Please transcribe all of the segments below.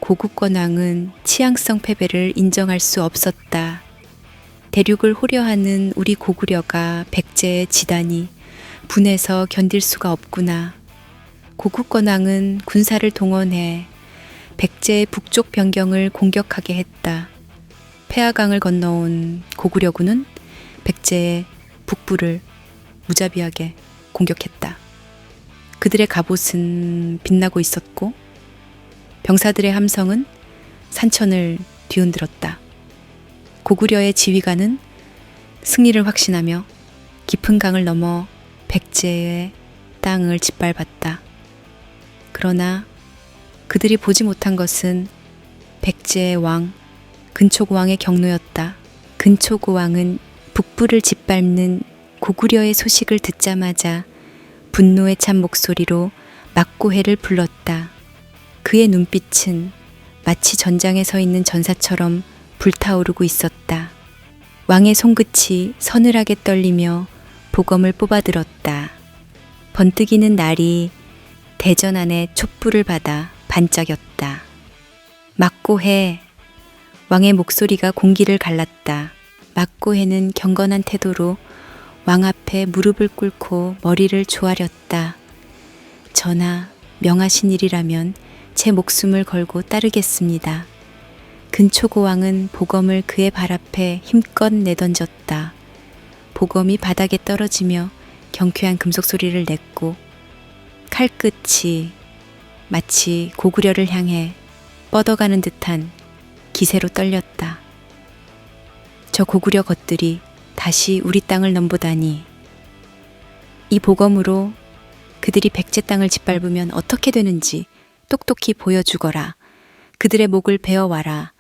고국 권왕은 치앙성 패배를 인정할 수 없었다. 대륙을 호려하는 우리 고구려가 백제의 지단이 분해서 견딜 수가 없구나. 고국 권왕은 군사를 동원해 백제의 북쪽 변경을 공격하게 했다. 폐하강을 건너온 고구려군은 백제의 북부를 무자비하게 공격했다. 그들의 갑옷은 빛나고 있었고 병사들의 함성은 산천을 뒤흔들었다. 고구려의 지휘관은 승리를 확신하며 깊은 강을 넘어 백제의 땅을 짓밟았다. 그러나 그들이 보지 못한 것은 백제의 왕 근초고왕의 경로였다. 근초고왕은 북부를 짓밟는 고구려의 소식을 듣자마자 분노에 찬 목소리로 막고해를 불렀다. 그의 눈빛은 마치 전장에 서 있는 전사처럼 불타오르고 있었다. 왕의 손끝이 서늘하게 떨리며 보검을 뽑아들었다. 번뜩이는 날이 대전 안에 촛불을 받아 반짝였다. 막고해. 왕의 목소리가 공기를 갈랐다. 막고해는 경건한 태도로 왕 앞에 무릎을 꿇고 머리를 조아렸다. 전하, 명하신 일이라면 제 목숨을 걸고 따르겠습니다. 근초고왕은 보검을 그의 발 앞에 힘껏 내던졌다. 보검이 바닥에 떨어지며 경쾌한 금속 소리를 냈고 칼끝이 마치 고구려를 향해 뻗어가는 듯한 기세로 떨렸다. 저 고구려 것들이 다시 우리 땅을 넘보다니. 이 보검으로 그들이 백제 땅을 짓밟으면 어떻게 되는지 똑똑히 보여주거라. 그들의 목을 베어와라.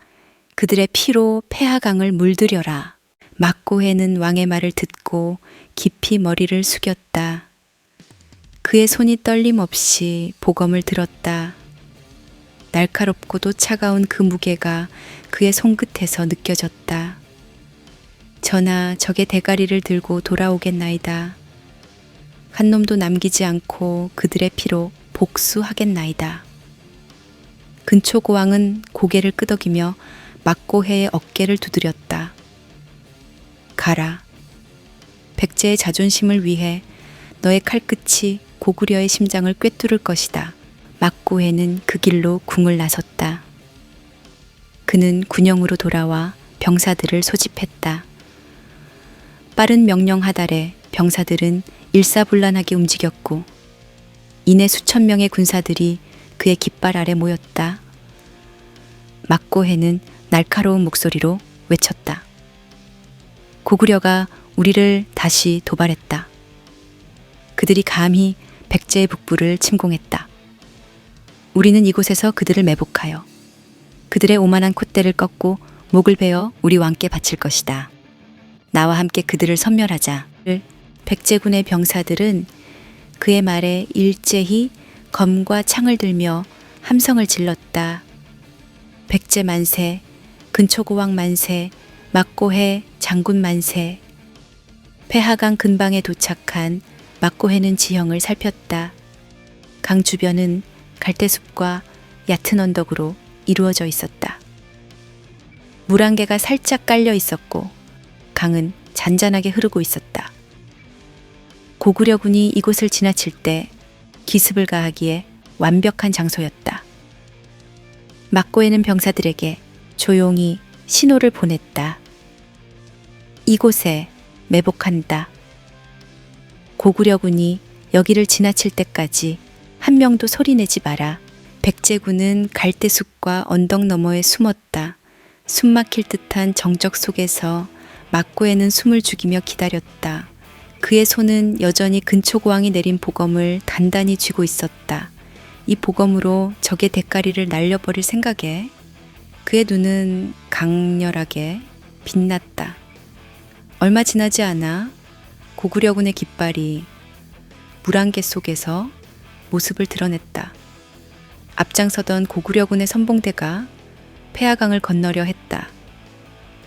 그들의 피로 폐하강을 물들여라. 막고해는 왕의 말을 듣고 깊이 머리를 숙였다. 그의 손이 떨림없이 보검을 들었다. 날카롭고도 차가운 그 무게가 그의 손끝에서 느껴졌다. 전하, 적의 대가리를 들고 돌아오겠나이다. 한 놈도 남기지 않고 그들의 피로 복수하겠나이다. 근초고왕은 고개를 끄덕이며 막고해의 어깨를 두드렸다. 가라. 백제의 자존심을 위해 너의 칼끝이 고구려의 심장을 꿰뚫을 것이다. 막고해는 그 길로 궁을 나섰다. 그는 군영으로 돌아와 병사들을 소집했다. 빠른 명령 하달에 병사들은 일사불란하게 움직였고 이내 수천 명의 군사들이 그의 깃발 아래 모였다. 막고해는 날카로운 목소리로 외쳤다. 고구려가 우리를 다시 도발했다. 그들이 감히 백제의 북부를 침공했다. 우리는 이곳에서 그들을 매복하여 그들의 오만한 콧대를 꺾고 목을 베어 우리 왕께 바칠 것이다. 나와 함께 그들을 섬멸하자. 백제군의 병사들은 그의 말에 일제히 검과 창을 들며 함성을 질렀다. 백제 만세, 근초고왕 만세, 막고해 장군 만세. 폐하강 근방에 도착한 막고해는 지형을 살폈다. 강 주변은 갈대숲과 얕은 언덕으로 이루어져 있었다. 물 한 개가 살짝 깔려 있었고 강은 잔잔하게 흐르고 있었다. 고구려군이 이곳을 지나칠 때 기습을 가하기에 완벽한 장소였다. 막고해는 병사들에게 조용히 신호를 보냈다. 이곳에 매복한다. 고구려군이 여기를 지나칠 때까지 한 명도 소리내지 마라. 백제군은 갈대숲과 언덕 너머에 숨었다. 숨 막힐 듯한 정적 속에서 막고해는 숨을 죽이며 기다렸다. 그의 손은 여전히 근초고왕이 내린 보검을 단단히 쥐고 있었다. 이 보검으로 적의 대가리를 날려버릴 생각에 그의 눈은 강렬하게 빛났다. 얼마 지나지 않아 고구려군의 깃발이 물안개 속에서 모습을 드러냈다. 앞장서던 고구려군의 선봉대가 폐하강을 건너려 했다.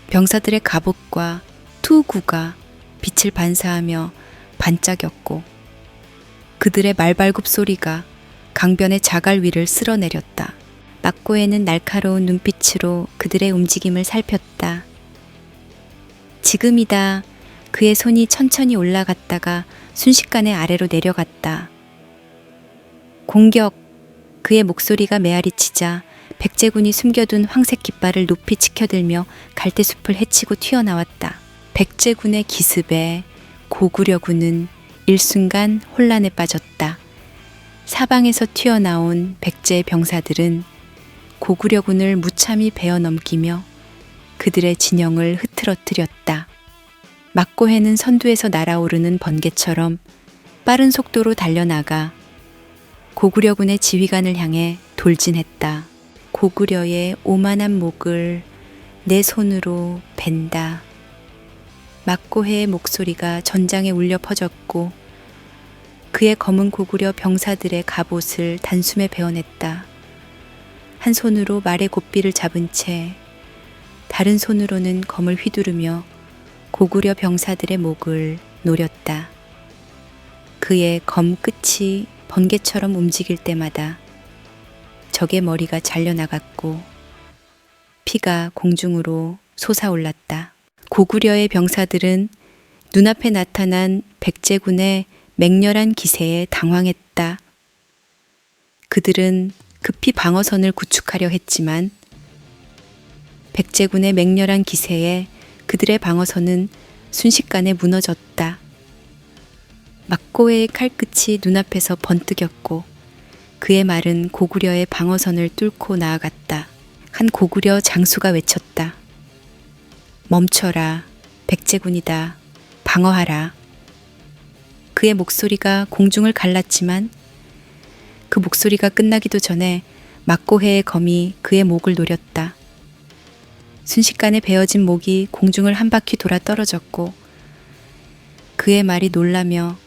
병사들의 갑옷과 투구가 빛을 반사하며 반짝였고 그들의 말발굽 소리가 강변의 자갈 위를 쓸어내렸다. 막고해는 날카로운 눈빛으로 그들의 움직임을 살폈다. 지금이다. 그의 손이 천천히 올라갔다가 순식간에 아래로 내려갔다. 공격! 그의 목소리가 메아리치자 백제군이 숨겨둔 황색 깃발을 높이 치켜들며 갈대숲을 헤치고 튀어나왔다. 백제군의 기습에 고구려군은 일순간 혼란에 빠졌다. 사방에서 튀어나온 백제의 병사들은 고구려군을 무참히 베어 넘기며 그들의 진영을 흐트러뜨렸다. 막고해는 선두에서 날아오르는 번개처럼 빠른 속도로 달려나가 고구려군의 지휘관을 향해 돌진했다. 고구려의 오만한 목을 내 손으로 벤다. 막고해의 목소리가 전장에 울려 퍼졌고 그의 검은 고구려 병사들의 갑옷을 단숨에 베어냈다. 한 손으로 말의 고삐를 잡은 채 다른 손으로는 검을 휘두르며 고구려 병사들의 목을 노렸다. 그의 검 끝이 번개처럼 움직일 때마다 적의 머리가 잘려나갔고 피가 공중으로 솟아올랐다. 고구려의 병사들은 눈앞에 나타난 백제군의 맹렬한 기세에 당황했다. 그들은 급히 방어선을 구축하려 했지만 백제군의 맹렬한 기세에 그들의 방어선은 순식간에 무너졌다. 막고해의 칼끝이 눈앞에서 번뜩였고 그의 말은 고구려의 방어선을 뚫고 나아갔다. 한 고구려 장수가 외쳤다. 멈춰라. 백제군이다. 방어하라. 그의 목소리가 공중을 갈랐지만 그 목소리가 끝나기도 전에 막고해의 검이 그의 목을 노렸다. 순식간에 베어진 목이 공중을 한 바퀴 돌아 떨어졌고 그의 말이 놀라며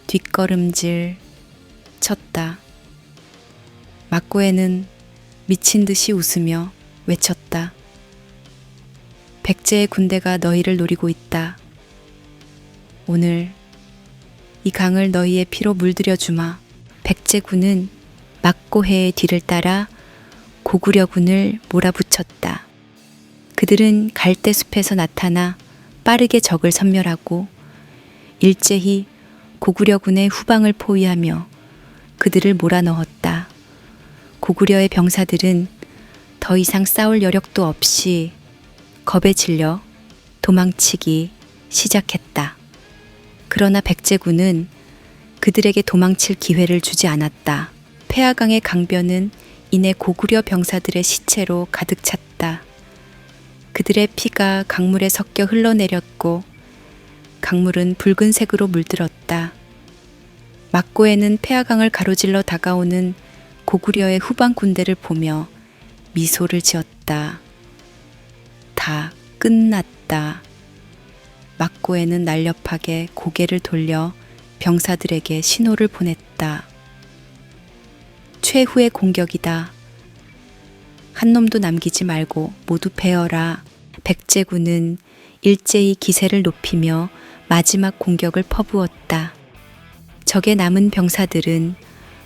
뒷걸음질 쳤다. 막고해는 미친 듯이 웃으며 외쳤다. 백제의 군대가 너희를 노리고 있다. 오늘 이 강을 너희의 피로 물들여 주마. 백제군은 막고해의 뒤를 따라 고구려군을 몰아붙였다. 그들은 갈대숲에서 나타나 빠르게 적을 섬멸하고 일제히 고구려군의 후방을 포위하며 그들을 몰아넣었다. 고구려의 병사들은 더 이상 싸울 여력도 없이 겁에 질려 도망치기 시작했다. 그러나 백제군은 그들에게 도망칠 기회를 주지 않았다. 폐하강의 강변은 이내 고구려 병사들의 시체로 가득 찼다. 그들의 피가 강물에 섞여 흘러내렸고 강물은 붉은색으로 물들었다. 막고해는 폐하강을 가로질러 다가오는 고구려의 후방 군대를 보며 미소를 지었다. 다 끝났다. 막고해는 날렵하게 고개를 돌려 병사들에게 신호를 보냈다. 최후의 공격이다. 한 놈도 남기지 말고 모두 베어라. 백제군은 일제히 기세를 높이며 마지막 공격을 퍼부었다. 적의 남은 병사들은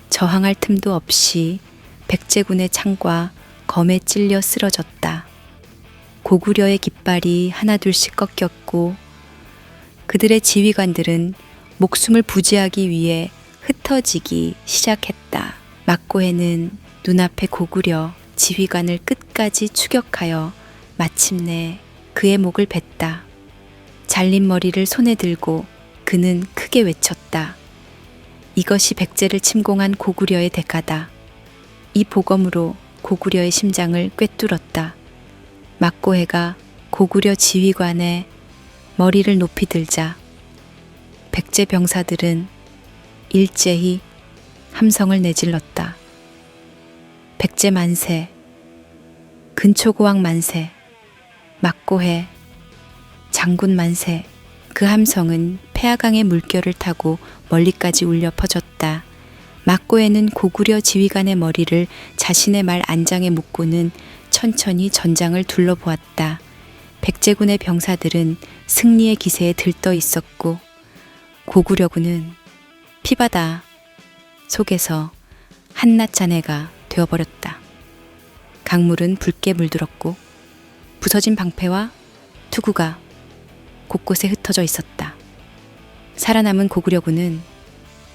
저항할 틈도 없이 백제군의 창과 검에 찔려 쓰러졌다. 고구려의 깃발이 하나둘씩 꺾였고 그들의 지휘관들은 목숨을 부지하기 위해 흩어지기 시작했다. 막고해는 눈앞에 고구려 지휘관을 끝까지 추격하여 마침내 그의 목을 뱉다. 잘린 머리를 손에 들고 그는 크게 외쳤다. 이것이 백제를 침공한 고구려의 대가다. 이 보검으로 고구려의 심장을 꿰뚫었다. 막고해가 고구려 지휘관의 머리를 높이 들자 백제 병사들은 일제히 함성을 내질렀다. 백제 만세, 근초고왕 만세, 막고해, 장군 만세. 그 함성은 폐하강의 물결을 타고 멀리까지 울려 퍼졌다. 막고해는 고구려 지휘관의 머리를 자신의 말 안장에 묶고는 천천히 전장을 둘러보았다. 백제군의 병사들은 승리의 기세에 들떠 있었고 고구려군은 피바다 속에서 한낱 잔해가 되어버렸다. 강물은 붉게 물들었고 부서진 방패와 투구가 곳곳에 흩어져 있었다. 살아남은 고구려군은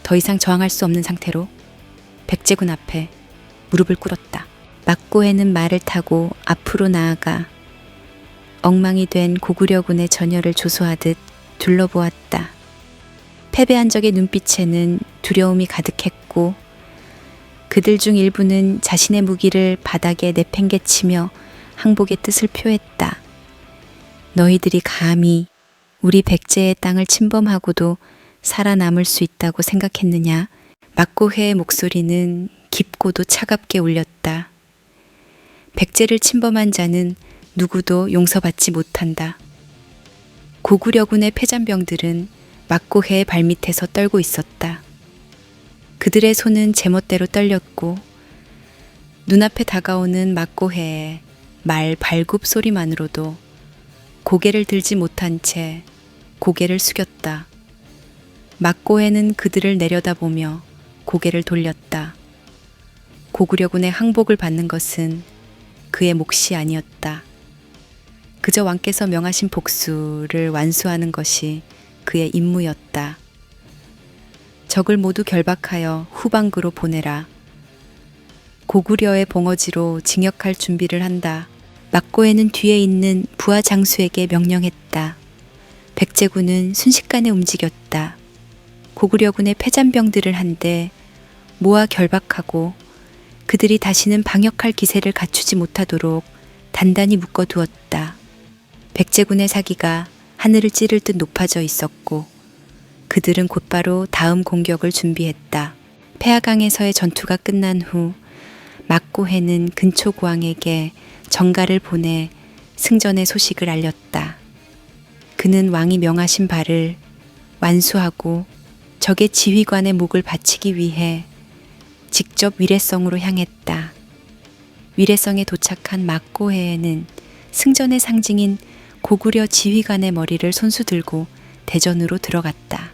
더 이상 저항할 수 없는 상태로 백제군 앞에 무릎을 꿇었다. 막고해는 말을 타고 앞으로 나아가 엉망이 된 고구려군의 전열을 조소하듯 둘러보았다. 패배한 적의 눈빛에는 두려움이 가득했고 그들 중 일부는 자신의 무기를 바닥에 내팽개치며 항복의 뜻을 표했다. 너희들이 감히 우리 백제의 땅을 침범하고도 살아남을 수 있다고 생각했느냐? 막고해의 목소리는 깊고도 차갑게 울렸다. 백제를 침범한 자는 누구도 용서받지 못한다. 고구려군의 패잔병들은 막고해의 발밑에서 떨고 있었다. 그들의 손은 제멋대로 떨렸고 눈앞에 다가오는 막고해의 말 발굽 소리만으로도 고개를 들지 못한 채 고개를 숙였다. 막고해는 그들을 내려다보며 고개를 돌렸다. 고구려군의 항복을 받는 것은 그의 몫이 아니었다. 그저 왕께서 명하신 복수를 완수하는 것이 그의 임무였다. 적을 모두 결박하여 후방구로 보내라. 고구려의 봉어지로 징역할 준비를 한다. 막고해는 뒤에 있는 부하 장수에게 명령했다. 백제군은 순식간에 움직였다. 고구려군의 패잔병들을 한데 모아 결박하고 그들이 다시는 방역할 기세를 갖추지 못하도록 단단히 묶어두었다. 백제군의 사기가 하늘을 찌를 듯 높아져 있었고 그들은 곧바로 다음 공격을 준비했다. 폐하강에서의 전투가 끝난 후 막고해는 근초고왕에게 정가를 보내 승전의 소식을 알렸다. 그는 왕이 명하신 바를 완수하고 적의 지휘관의 목을 바치기 위해 직접 위례성으로 향했다. 위례성에 도착한 막고해에는 승전의 상징인 고구려 지휘관의 머리를 손수 들고 대전으로 들어갔다.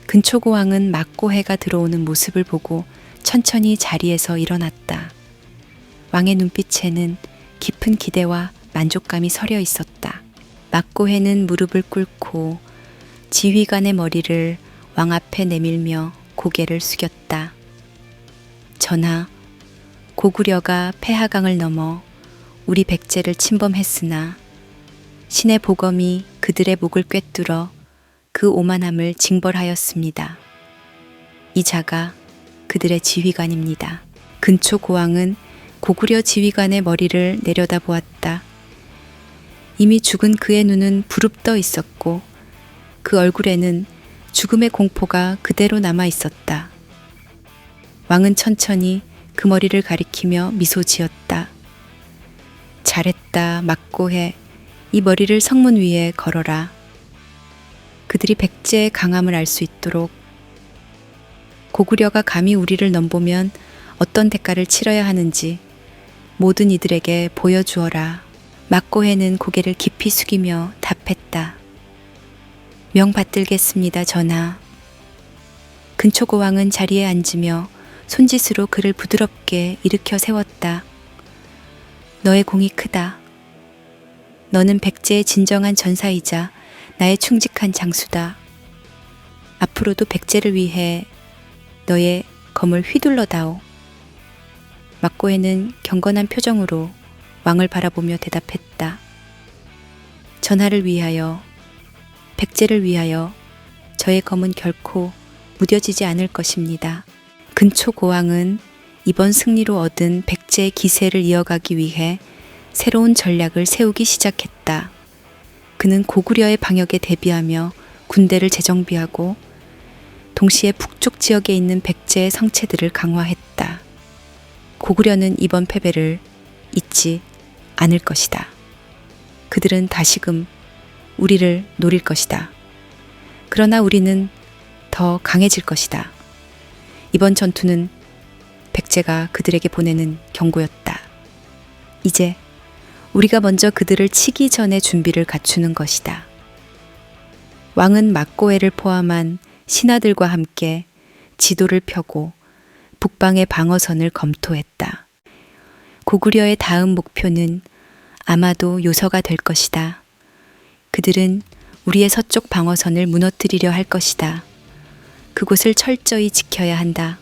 근초고왕은 막고해가 들어오는 모습을 보고 천천히 자리에서 일어났다. 왕의 눈빛에는 깊은 기대와 만족감이 서려 있었다. 막고해는 무릎을 꿇고 지휘관의 머리를 왕 앞에 내밀며 고개를 숙였다. 전하, 고구려가 폐하강을 넘어 우리 백제를 침범했으나 신의 보검이 그들의 목을 꿰뚫어 그 오만함을 징벌하였습니다. 이 자가 그들의 지휘관입니다. 근초고왕은 고구려 지휘관의 머리를 내려다보았다. 이미 죽은 그의 눈은 부릅떠 있었고 그 얼굴에는 죽음의 공포가 그대로 남아 있었다. 왕은 천천히 그 머리를 가리키며 미소 지었다. 잘했다, 막고해. 이 머리를 성문 위에 걸어라. 그들이 백제의 강함을 알 수 있도록 고구려가 감히 우리를 넘보면 어떤 대가를 치러야 하는지 모든 이들에게 보여주어라. 막고해는 고개를 깊이 숙이며 답했다. 명받들겠습니다, 전하. 근초고왕은 자리에 앉으며 손짓으로 그를 부드럽게 일으켜 세웠다. 너의 공이 크다. 너는 백제의 진정한 전사이자 나의 충직한 장수다. 앞으로도 백제를 위해 너의 검을 휘둘러다오. 막고해는 경건한 표정으로 왕을 바라보며 대답했다. 전하를 위하여, 백제를 위하여 저의 검은 결코 무뎌지지 않을 것입니다. 근초고왕은 이번 승리로 얻은 백제의 기세를 이어가기 위해 새로운 전략을 세우기 시작했다. 그는 고구려의 방역에 대비하며 군대를 재정비하고 동시에 북쪽 지역에 있는 백제의 성체들을 강화했다. 고구려는 이번 패배를 잊지 않을 것이다. 그들은 다시금 우리를 노릴 것이다. 그러나 우리는 더 강해질 것이다. 이번 전투는 백제가 그들에게 보내는 경고였다. 이제 우리가 먼저 그들을 치기 전에 준비를 갖추는 것이다. 왕은 막고해를 포함한 신하들과 함께 지도를 펴고 북방의 방어선을 검토했다. 고구려의 다음 목표는 아마도 요서가 될 것이다. 그들은 우리의 서쪽 방어선을 무너뜨리려 할 것이다. 그곳을 철저히 지켜야 한다.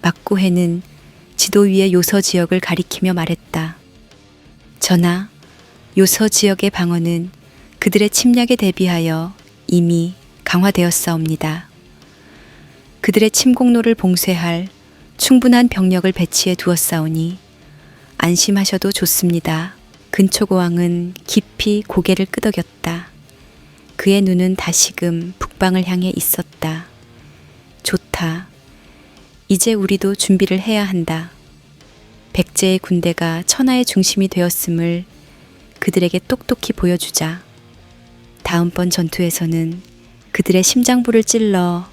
막고해는 지도 위의 요서 지역을 가리키며 말했다. 전하, 요서 지역의 방어는 그들의 침략에 대비하여 이미 강화되었사옵니다. 그들의 침공로를 봉쇄할 충분한 병력을 배치해 두었사오니 안심하셔도 좋습니다. 근초고왕은 깊이 고개를 끄덕였다. 그의 눈은 다시금 북방을 향해 있었다. 좋다. 이제 우리도 준비를 해야 한다. 백제의 군대가 천하의 중심이 되었음을 그들에게 똑똑히 보여주자. 다음번 전투에서는 그들의 심장부를 찔러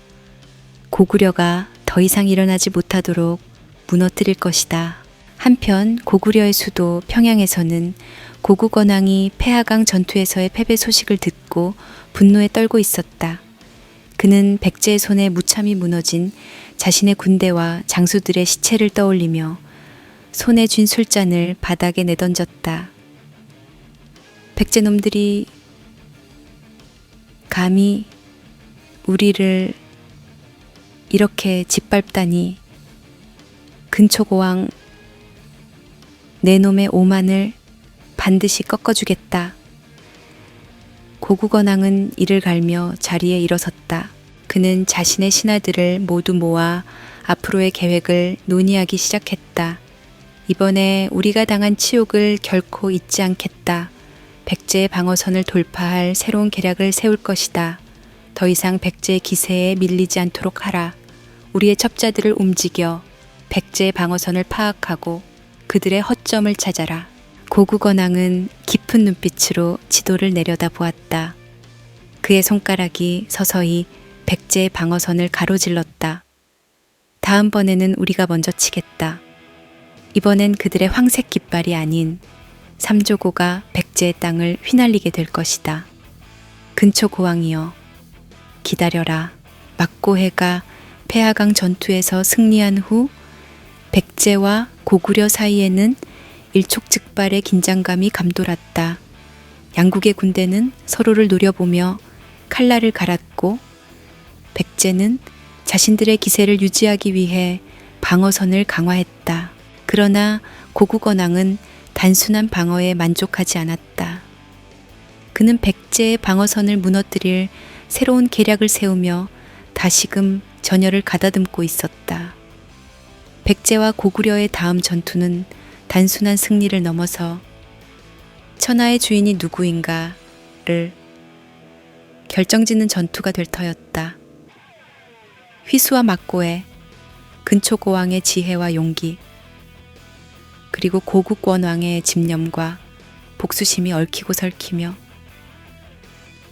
고구려가 더 이상 일어나지 못하도록 무너뜨릴 것이다. 한편 고구려의 수도 평양에서는 고구건왕이 폐하강 전투에서의 패배 소식을 듣고 분노에 떨고 있었다. 그는 백제의 손에 무참히 무너진 자신의 군대와 장수들의 시체를 떠올리며 손에 쥔 술잔을 바닥에 내던졌다. 백제놈들이 감히 우리를 이렇게 짓밟다니. 근초고왕, 내 놈의 오만을 반드시 꺾어주겠다. 고구건왕은 이를 갈며 자리에 일어섰다. 그는 자신의 신하들을 모두 모아 앞으로의 계획을 논의하기 시작했다. 이번에 우리가 당한 치욕을 결코 잊지 않겠다. 백제의 방어선을 돌파할 새로운 계략을 세울 것이다. 더 이상 백제의 기세에 밀리지 않도록 하라. 우리의 첩자들을 움직여 백제의 방어선을 파악하고 그들의 허점을 찾아라. 고구건왕은 깊은 눈빛으로 지도를 내려다 보았다. 그의 손가락이 서서히 백제의 방어선을 가로질렀다. 다음번에는 우리가 먼저 치겠다. 이번엔 그들의 황색 깃발이 아닌 삼조고가 백제의 땅을 휘날리게 될 것이다. 근초고왕이여, 기다려라. 막고해가 폐하강 전투에서 승리한 후 백제와 고구려 사이에는 일촉즉발의 긴장감이 감돌았다. 양국의 군대는 서로를 노려보며 칼날을 갈았고 백제는 자신들의 기세를 유지하기 위해 방어선을 강화했다. 그러나 고구건왕은 단순한 방어에 만족하지 않았다. 그는 백제의 방어선을 무너뜨릴 새로운 계략을 세우며 다시금 전열을 가다듬고 있었다. 백제와 고구려의 다음 전투는 단순한 승리를 넘어서 천하의 주인이 누구인가를 결정짓는 전투가 될 터였다. 휘수와 막고해, 근초고왕의 지혜와 용기, 그리고 고국권왕의 집념과 복수심이 얽히고 설키며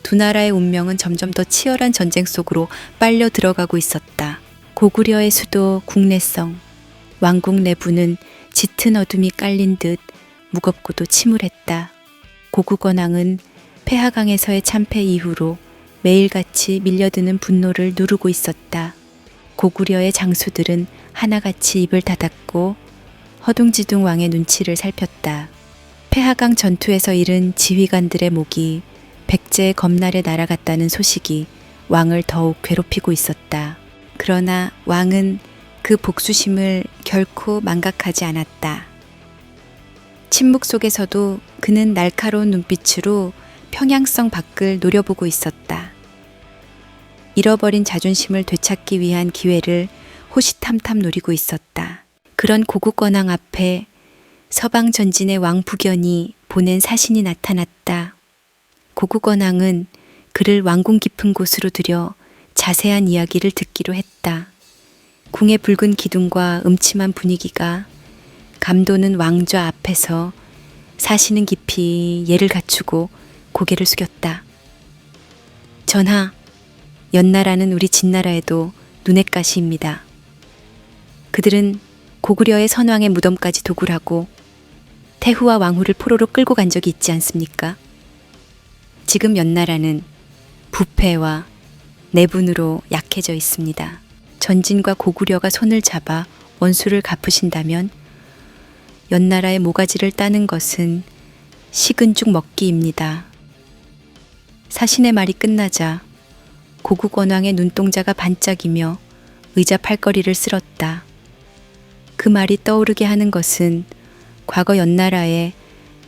두 나라의 운명은 점점 더 치열한 전쟁 속으로 빨려 들어가고 있었다. 고구려의 수도 국내성, 왕궁 내부는 짙은 어둠이 깔린 듯 무겁고도 침울했다. 고구건왕은 폐하강에서의 참패 이후로 매일같이 밀려드는 분노를 누르고 있었다. 고구려의 장수들은 하나같이 입을 닫았고 허둥지둥 왕의 눈치를 살폈다. 폐하강 전투에서 잃은 지휘관들의 목이 백제의 검날에 날아갔다는 소식이 왕을 더욱 괴롭히고 있었다. 그러나 왕은 그 복수심을 결코 망각하지 않았다. 침묵 속에서도 그는 날카로운 눈빛으로 평양성 밖을 노려보고 있었다. 잃어버린 자존심을 되찾기 위한 기회를 호시탐탐 노리고 있었다. 그런 고국건왕 앞에 서방 전진의 왕 북연이 보낸 사신이 나타났다. 고국건왕은 그를 왕궁 깊은 곳으로 들여 자세한 이야기를 듣기로 했다. 궁의 붉은 기둥과 음침한 분위기가 감도는 왕좌 앞에서 사신은 깊이 예를 갖추고 고개를 숙였다. 전하, 연나라는 우리 진나라에도 눈엣가시입니다. 그들은 고구려의 선왕의 무덤까지 도굴하고 태후와 왕후를 포로로 끌고 간 적이 있지 않습니까? 지금 연나라는 부패와 내분으로 약해져 있습니다. 전진과 고구려가 손을 잡아 원수를 갚으신다면 연나라의 모가지를 따는 것은 식은 죽 먹기입니다. 사신의 말이 끝나자 고국원왕의 눈동자가 반짝이며 의자 팔걸이를 쓸었다. 그 말이 떠오르게 하는 것은 과거 연나라의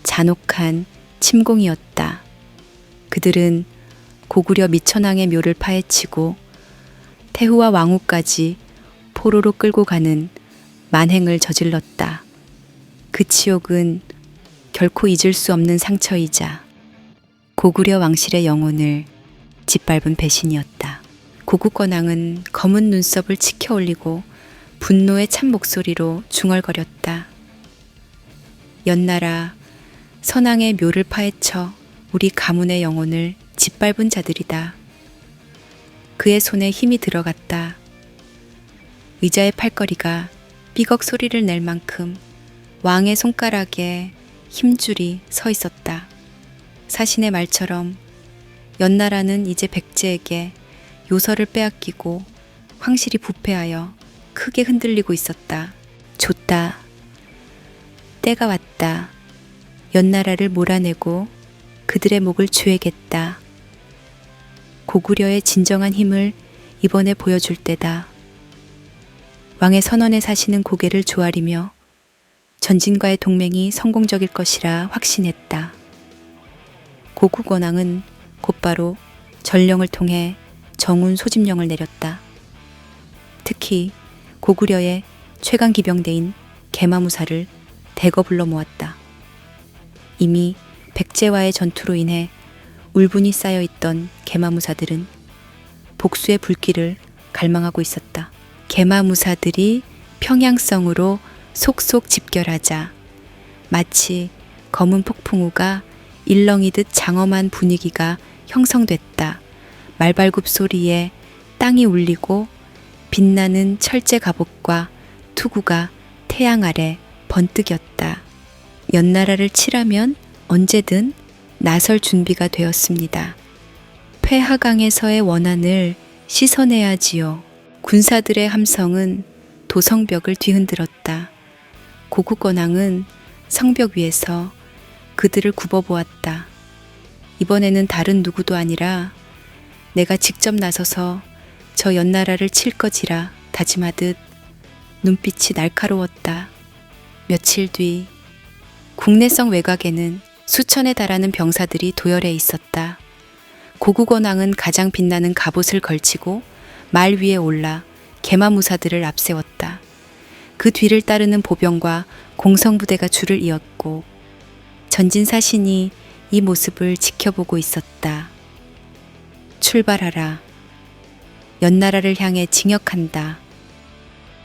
잔혹한 침공이었다. 그들은 고구려 미천왕의 묘를 파헤치고 태후와 왕후까지 포로로 끌고 가는 만행을 저질렀다. 그 치욕은 결코 잊을 수 없는 상처이자 고구려 왕실의 영혼을 짓밟은 배신이었다. 고국권왕은 검은 눈썹을 치켜 올리고 분노의 찬 목소리로 중얼거렸다. 연나라 선왕의 묘를 파헤쳐 우리 가문의 영혼을 짓밟은 자들이다. 그의 손에 힘이 들어갔다. 의자의 팔걸이가 삐걱 소리를 낼 만큼 왕의 손가락에 힘줄이 서 있었다. 사신의 말처럼 연나라는 이제 백제에게 요서를 빼앗기고 황실이 부패하여 크게 흔들리고 있었다. 좋다. 때가 왔다. 연나라를 몰아내고 그들의 목을 조에겠다. 고구려의 진정한 힘을 이번에 보여줄 때다. 왕의 선언에 사시는 고개를 조아리며 전진과의 동맹이 성공적일 것이라 확신했다. 고국원왕은 곧바로 전령을 통해 정운 소집령을 내렸다. 특히 고구려의 최강 기병대인 개마무사를 대거 불러 모았다. 이미 백제와의 전투로 인해 울분이 쌓여있던 개마무사들은 복수의 불길을 갈망하고 있었다. 개마무사들이 평양성으로 속속 집결하자 마치 검은 폭풍우가 일렁이듯 장엄한 분위기가 형성됐다. 말발굽 소리에 땅이 울리고 빛나는 철제 갑옷과 투구가 태양 아래 번뜩였다. 연나라를 치라면 언제든 나설 준비가 되었습니다. 폐하강에서의 원한을 씻어내야지요. 군사들의 함성은 도성벽을 뒤흔들었다. 고국권왕은 성벽 위에서 그들을 굽어보았다. 이번에는 다른 누구도 아니라 내가 직접 나서서 저 연나라를 칠 거지라 다짐하듯 눈빛이 날카로웠다. 며칠 뒤 국내성 외곽에는 수천에 달하는 병사들이 도열해 있었다. 고국원왕은 가장 빛나는 갑옷을 걸치고 말 위에 올라 개마무사들을 앞세웠다. 그 뒤를 따르는 보병과 공성부대가 줄을 이었고 전진사신이 이 모습을 지켜보고 있었다. 출발하라. 연나라를 향해 징역한다.